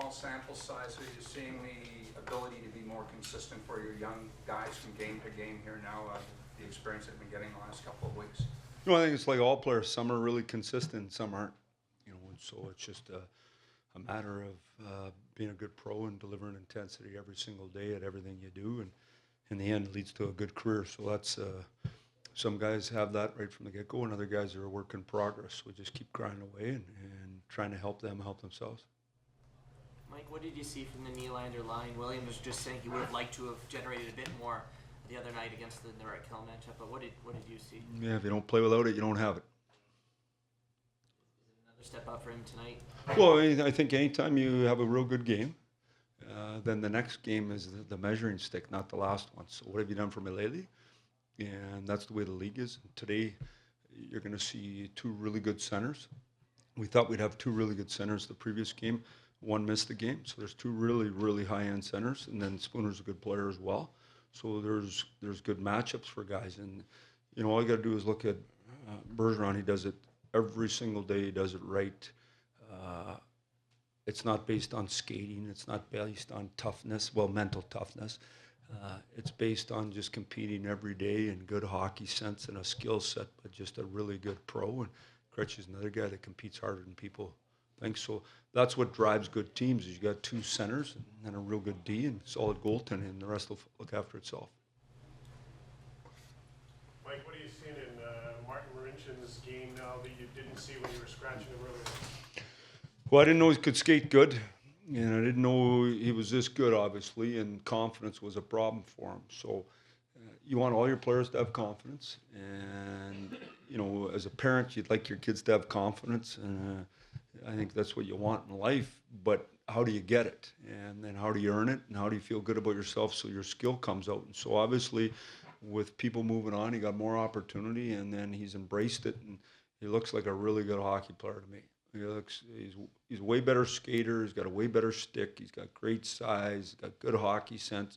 small sample size, are you seeing the ability to be more consistent for your young guys from game to game here now, the experience they've been getting the last couple of weeks? I think it's like all players. Some are really consistent, some aren't. And so it's just a matter of being a good pro and delivering intensity every single day at everything you do, and in the end, it leads to a good career. So that's some guys have that right from the get-go, and other guys are a work in progress. We just keep grinding away and trying to help them help themselves. Mike, what did you see from the Nylander line? William was just saying he would have liked to have generated a bit more the other night against the Nurek-Hill matchup, but what did you see? Yeah, if you don't play without it, you don't have it. Another step up for him tonight? Well, I think anytime you have a real good game, then the next game is the measuring stick, not the last one. So what have you done for me lately? And that's the way the league is. And today, you're going to see two really good centers. We thought we'd have two really good centers the previous game. One missed the game, so there's two really, really high-end centers, and then Spooner's a good player as well. So there's good matchups for guys, and all you got to do is look at Bergeron. He does it every single day. He does it right. It's not based on skating. It's not based on toughness, mental toughness. It's based on just competing every day and good hockey sense and a skill set, but just a really good pro. And Krejci's another guy that competes harder than people think. So that's what drives good teams. Is you got two centers and a real good D and solid goaltending, and the rest will look after itself. Mike, what are you seeing in Marincin's game now that you didn't see when you were scratching him earlier? Well, I didn't know he could skate good, and I didn't know he was this good, obviously, and confidence was a problem for him. So you want all your players to have confidence, and, as a parent, you'd like your kids to have confidence, and I think that's what you want in life, but how do you get it? And then how do you earn it? And how do you feel good about yourself so your skill comes out? And so obviously, with people moving on, he got more opportunity, and then he's embraced it, and he looks like a really good hockey player to me. He's a way better skater. He's got a way better stick. He's got great size. He's got good hockey sense.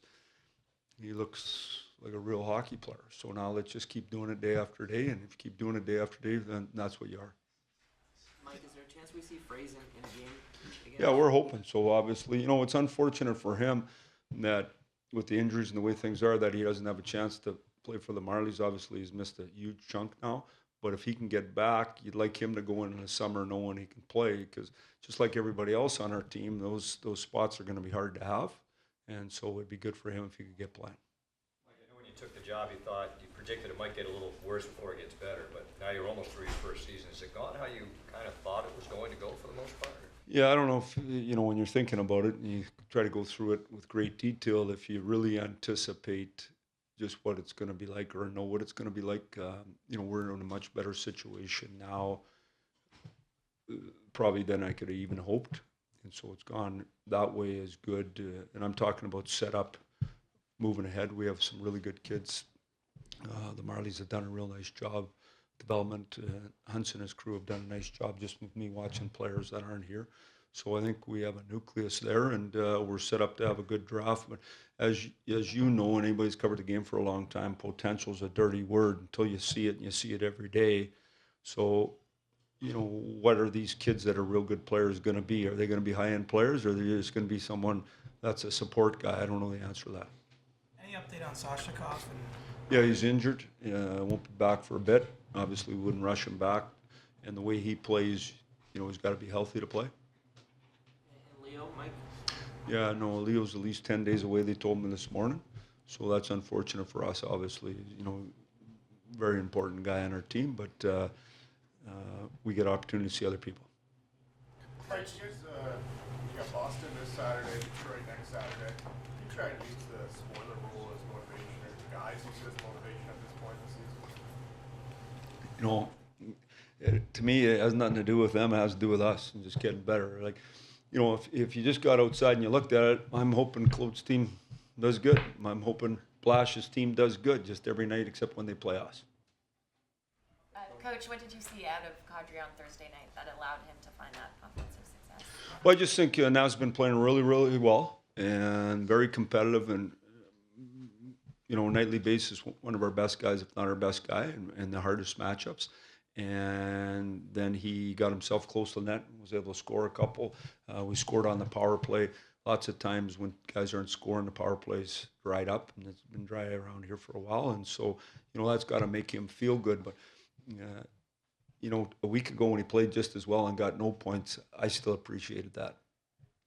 He looks like a real hockey player. So now let's just keep doing it day after day, and if you keep doing it day after day, then that's what you are. Mike, is there a chance we see Fraser in a game again? Yeah, we're hoping so, obviously. It's unfortunate for him that with the injuries and the way things are that he doesn't have a chance to play for the Marlies. Obviously, he's missed a huge chunk now. But if he can get back, you'd like him to go in the summer knowing he can play, because just like everybody else on our team, those spots are going to be hard to have. And so it'd be good for him if he could get playing. I know when you took the job, you predicted it might get a little worse before it gets better, but now you're almost through your first season. Has it gone how you kind of thought it was going to go for the most part? Yeah, I don't know if, when you're thinking about it and you try to go through it with great detail, if you really anticipate just what it's going to be like or know what it's going to be like. We're in a much better situation now probably than I could have even hoped. And so it's gone that way is good. And I'm talking about setup, moving ahead. We have some really good kids. The Marlies have done a real nice job. Development, Hunts and his crew have done a nice job just with me watching players that aren't here. So I think we have a nucleus there, and we're set up to have a good draft. But as you know, and anybody's covered the game for a long time, potential is a dirty word until you see it, and you see it every day. So, what are these kids that are real good players going to be? Are they going to be high-end players, or are they just going to be someone that's a support guy? I don't know the answer to that. Any update on Soshnikov? Yeah, he's injured. Won't be back for a bit. Obviously, we wouldn't rush him back. And the way he plays, he's got to be healthy to play. Leo, Mike? Yeah, no, Leo's at least 10 days away, they told me this morning. So that's unfortunate for us, obviously. Very important guy on our team, but we get opportunity to see other people. All right, you got Boston this Saturday, Detroit next Saturday. You try and use the spoiler rule as motivation, or the guys use it as motivation at this point in the season? To me, it has nothing to do with them. It has to do with us and just getting better. Like, if you just got outside and you looked at it, I'm hoping Claude's team does good. I'm hoping Blash's team does good just every night except when they play us. Coach, what did you see out of Kadri on Thursday night that allowed him to find that offensive success? Well, I just think Nav's been playing really, really well and very competitive and, nightly basis, one of our best guys, if not our best guy, in the hardest matchups. and then he got himself close to the net, was able to score a couple. We scored on the power play. Lots of times when guys aren't scoring, the power play's dried up, and it's been dry around here for a while, and so, that's got to make him feel good. But a week ago when he played just as well and got no points, I still appreciated that.